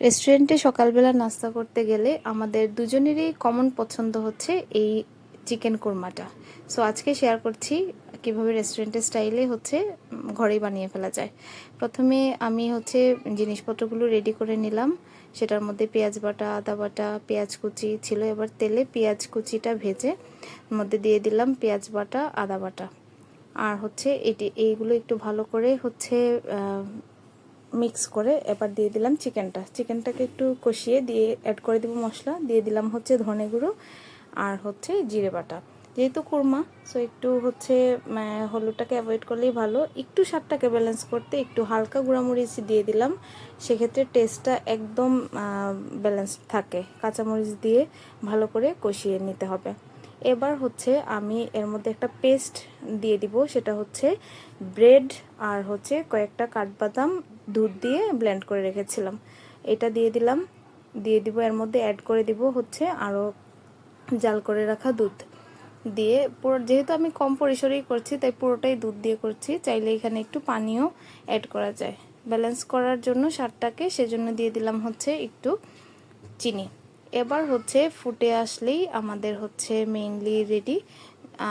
রেস্টুরেন্টে সকালবেলা নাস্তা করতে গেলে আমাদের দুজনেরই কমন পছন্দ হচ্ছে এই চিকেন কোরমাটা। সো আজকে শেয়ার করছি কিভাবে রেস্টুরেন্টের স্টাইলে ঘরেই বানিয়ে ফেলা যায়। প্রথমে আমি জিনিসপত্রগুলো রেডি করে নিলাম। সেটার মধ্যে পেঁয়াজ বাটা, আদা বাটা, পেঁয়াজ কুচি ছিল। এবার তেলে পেঁয়াজ কুচিটা ভেজে মধ্যে দিয়ে দিলাম পেঁয়াজ বাটা, আদা বাটা। আর এইগুলো একটু ভালো করে মিক্স করে এবার দিয়ে দিলাম চিকেনটাকে একটু কষিয়ে দিয়ে অ্যাড করে দেবো মশলা। দিয়ে দিলাম ধনে গুঁড়ো আর জিরে বাটা। যেহেতু কুরমা, সো একটু হলুদটাকে অ্যাভয়েড করলেই ভালো। একটু স্বাদটাকে ব্যালেন্স করতে একটু হালকা গুঁড়ামরিচ দিয়ে দিলাম, সেক্ষেত্রে টেস্টটা একদম ব্যালেন্স থাকে। কাঁচামরিচ দিয়ে ভালো করে কষিয়ে নিতে হবে। এবার আমি এর মধ্যে একটা পেস্ট দিয়ে দিব, সেটা ব্রেড আর কয়েকটা কাঠবাদাম দুধ দিয়ে ব্লেন্ড করে রেখেছিলাম, এটা দিয়ে দিলাম। দিয়ে দিব এর মধ্যে অ্যাড করে দিব আরও জাল করে রাখা দুধ দিয়ে। যেহেতু আমি কম পরিসরেই করছি তাই পুরোটাই দুধ দিয়ে করছি। চাইলে এখানে একটু পানিও অ্যাড করা যায় ব্যালেন্স করার জন্য স্বাদটাকে, সেজন্য দিয়ে দিলাম একটু চিনি। এবার ফুটে আসলেই আমাদের মেইনলি রেডি।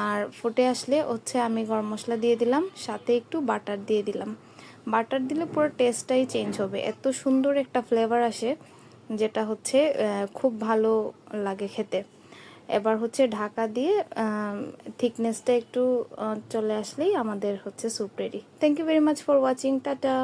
আর ফুটে আসলে আমি গরম মশলা দিয়ে দিলাম, সাথে একটু বাটার দিয়ে দিলাম। বাটার দিলে পুরো টেস্টটাই চেঞ্জ হবে, এত সুন্দর একটা ফ্লেভার আসে যেটা খুব ভালো লাগে খেতে। এবার ঢাকা দিয়ে থিকনেসটা একটু চলে আসলেই আমাদের soup ready. Thank you very much for watching. Tata.